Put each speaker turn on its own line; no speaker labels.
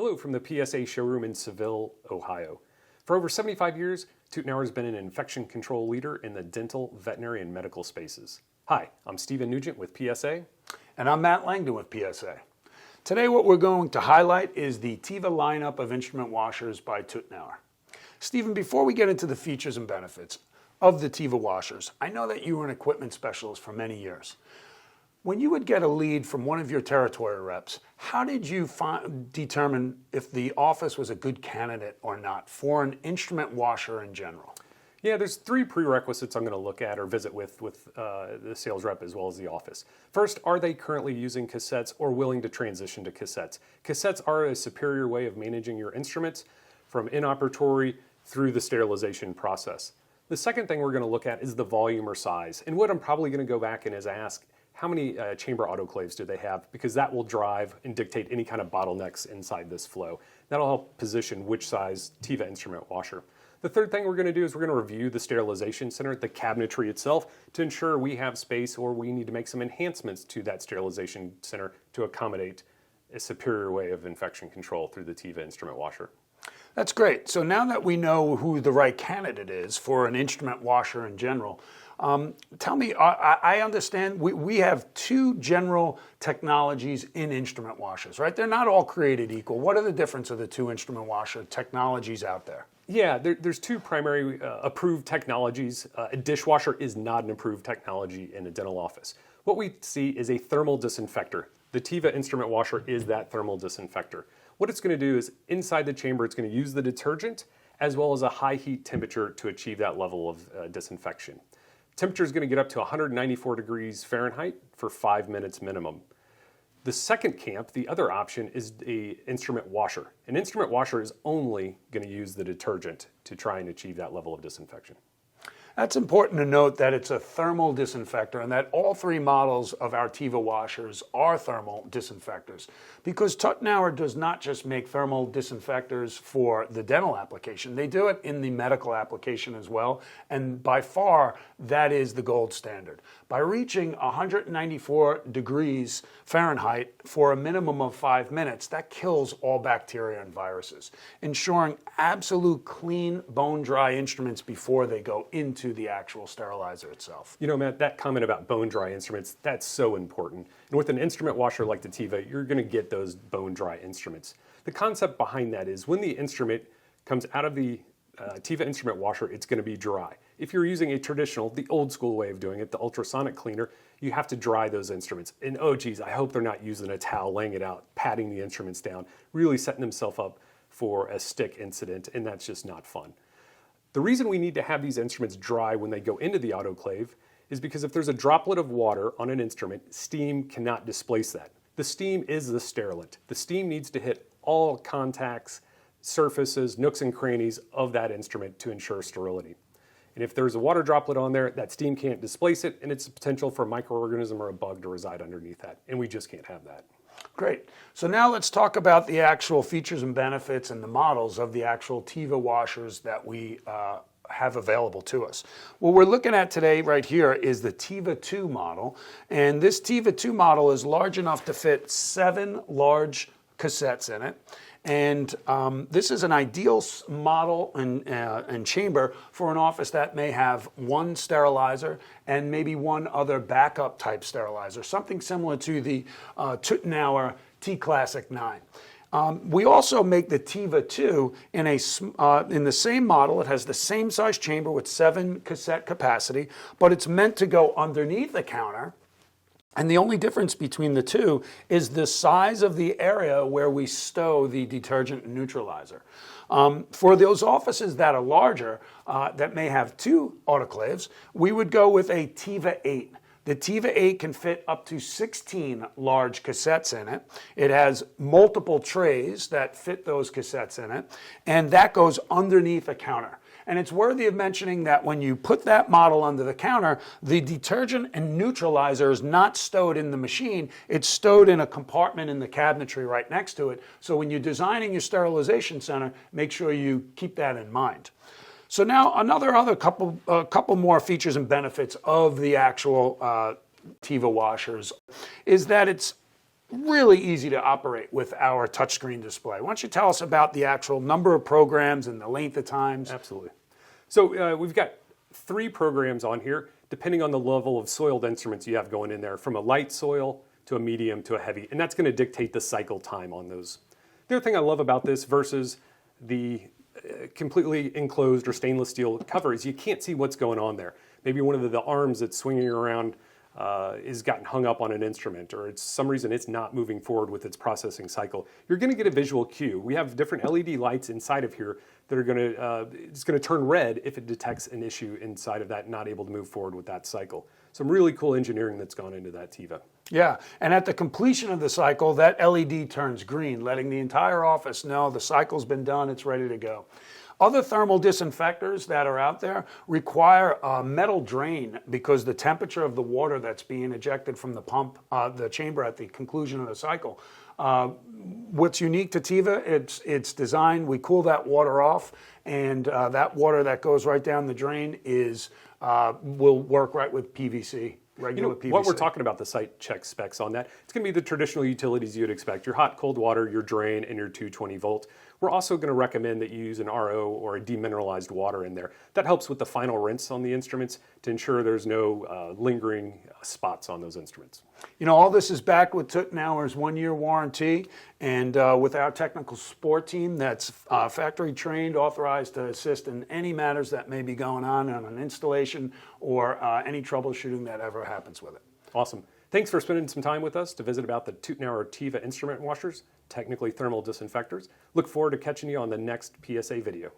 Hello from the PSA showroom in Seville, Ohio. For over 75 years, Tuttnauer has been an infection control leader in the dental, veterinary, and medical spaces. Hi, I'm Stephan with PSA.
And I'm Matt Langdon with PSA. Today what we're going to highlight is the Tiva lineup of instrument washers by Tuttnauer. Stephan, before we get into the features and benefits of the Tiva washers, I know that you were an equipment specialist for many years. When you would get a lead from one of your territory reps, how did you determine if the office was a good candidate or not for an instrument washer in general?
Yeah, there's three prerequisites I'm going to look at or visit with the sales rep as well as the office. First, are they currently using cassettes or willing to transition to cassettes? Cassettes are a superior way of managing your instruments from inoperatory through the sterilization process. The second thing we're going to look at is the volume or size. And what I'm probably going to go back and is ask, how many chamber autoclaves do they have? Because that will drive and dictate any kind of bottlenecks inside this flow. That'll help position which size Tiva instrument washer. The third thing we're going to do is we're going to review the sterilization center, the cabinetry itself, to ensure we have space or we need to make some enhancements to that sterilization center to accommodate a superior way of infection control through the Tiva instrument washer.
That's great. So now that we know who the right candidate is for an instrument washer in general, tell me, I understand we have two general technologies in instrument washers, right? They're not all created equal. What are the difference of the two instrument washer technologies out there?
Yeah, there's two primary approved technologies. A dishwasher is not an approved technology in a dental office. What we see is a thermal disinfector. The Tiva instrument washer is that thermal disinfector. What it's going to do is inside the chamber, it's going to use the detergent as well as a high heat temperature to achieve that level of disinfection. Temperature is going to get up to 194 degrees Fahrenheit for 5 minutes minimum. The second camp, the other option, is an instrument washer. An instrument washer is only going to use the detergent to try and achieve that level of disinfection.
That's important to note that it's a thermal disinfector and that all three models of our Tiva washers are thermal disinfectors, because Tuttnauer does not just make thermal disinfectors for the dental application. They do it in the medical application as well, and by far that is the gold standard. By reaching 194 degrees Fahrenheit for a minimum of 5 minutes, that kills all bacteria and viruses, ensuring absolute clean bone dry instruments before they go into the actual sterilizer itself.
You know, Matt, that comment about bone dry instruments, that's so important. And with an instrument washer like the Tiva, you're going to get those bone dry instruments. The concept behind that is when the instrument comes out of the Tiva instrument washer, it's going to be dry. If you're using a traditional, the old school way of doing it, the ultrasonic cleaner, you have to dry those instruments. And oh geez, I hope they're not using a towel, laying it out, patting the instruments down, really setting themselves up for a stick incident, and that's just not fun. The reason we need to have these instruments dry when they go into the autoclave is because if there's a droplet of water on an instrument, steam cannot displace that. The steam is the sterilant. The steam needs to hit all contacts, surfaces, nooks and crannies of that instrument to ensure sterility. And if there's a water droplet on there, that steam can't displace it, and it's a potential for a microorganism or a bug to reside underneath that, and we just can't have that.
Great. So now let's talk about the actual features and benefits and the models of the actual Tiva washers that we have available to us. What we're looking at today right here is the Tiva 2 model, and this Tiva 2 model is large enough to fit 7 large cassettes in it. And this is an ideal model and chamber for an office that may have one sterilizer and maybe one other backup type sterilizer, something similar to the Tuttnauer T-Classic 9. We also make the Tiva 2 in the same model. It has the same size chamber with 7 cassette capacity, but it's meant to go underneath the counter. And the only difference between the two is the size of the area where we stow the detergent and neutralizer. For those offices that are larger, that may have 2 autoclaves, we would go with a Tiva 8. The Tiva 8 can fit up to 16 large cassettes in it. It has multiple trays that fit those cassettes in it, and that goes underneath a counter. And it's worthy of mentioning that when you put that model under the counter, the detergent and neutralizer is not stowed in the machine. It's stowed in a compartment in the cabinetry right next to it. So when you're designing your sterilization center, make sure you keep that in mind. So now another couple more features and benefits of the actual Tiva washers is that it's really easy to operate with our touchscreen display. Why don't you tell us about the actual number of programs and the length of times?
Absolutely. So we've got 3 programs on here, depending on the level of soiled instruments you have going in there, from a light soil to a medium to a heavy, and that's going to dictate the cycle time on those. The other thing I love about this versus the completely enclosed or stainless steel cover is you can't see what's going on there. Maybe one of the arms that's swinging around is gotten hung up on an instrument, or it's some reason it's not moving forward with its processing cycle. You're going to get a visual cue. We have different LED lights inside of here that are going to it's going to turn red if it detects an issue inside of that, not able to move forward with that cycle. Some really cool engineering that's gone into that Tiva.
Yeah, and at the completion of the cycle, that LED turns green, letting the entire office know the cycle's been done, it's ready to go. Other thermal disinfectors that are out there require a metal drain because the temperature of the water that's being ejected from the pump, the chamber at the conclusion of the cycle. What's unique to Tiva, it's designed, we cool that water off, and that water that goes right down the drain will work right with PVC. Regular PVC.
What we're talking about, the site check specs on that, it's going to be the traditional utilities you'd expect, your hot, cold water, your drain, and your 220 volt. We're also going to recommend that you use an RO or a demineralized water in there. That helps with the final rinse on the instruments to ensure there's no lingering spots on those instruments.
You know, all this is backed with Tuttnauer's 1-year warranty, and with our technical support team that's factory trained, authorized to assist in any matters that may be going on an installation or any troubleshooting that ever happens with it.
Awesome. Thanks for spending some time with us to visit about the Tuttnauer Tiva instrument washers, technically thermal disinfectors. Look forward to catching you on the next PSA video.